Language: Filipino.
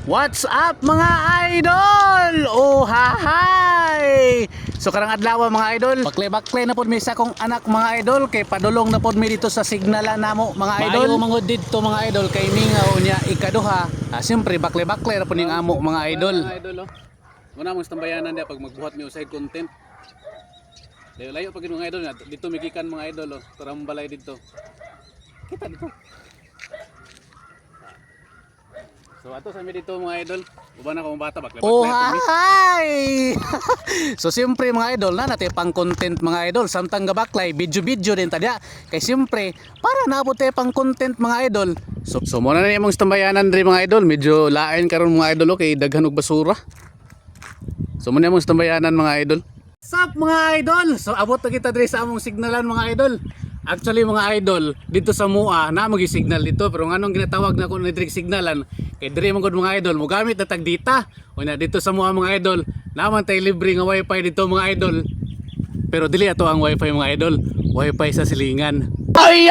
What's up mga idol? Oh hi! So karang adlaw mga idol, bakle na pod mi sa akong anak mga idol kay padulong na pod mi dito sa signalan namo mga idol. Maayo mangod dito mga idol kay mingaw niya ikaduha. Siyempre bakle na pod ning amo mga idol. Mga idol oh. Muna mong tambayanan dia pag magbuhat mi usay content. Layo pag mga idol dito migikan mga idol oh. Karang balay dito. Kita dito. So ato sa mi dito mga idol, uban na akong bata bakle. Oh hi! So siyempre mga idol na natin pang content mga idol, samtang gabaklay video din tadya. Kay siyempre para naabot tayo pang content mga idol. So muna na imong tambayanan diri mga idol, medyo lain karon mga idol kay daghan og basura. So muna imong tambayanan mga idol. What's up mga idol? So abot na kita diri sa among signalan mga idol. Actually mga idol, dito sa MUA na magi-signal dito pero nganong ginatawag na ko ni direct signalan kay diri man gud mga idol mo gamit na tag dita. Una dito sa MUA mga idol, naman tay libre nga wifi dito mga idol. Pero dili ato ang wifi mga idol, wifi sa silingan. Ay!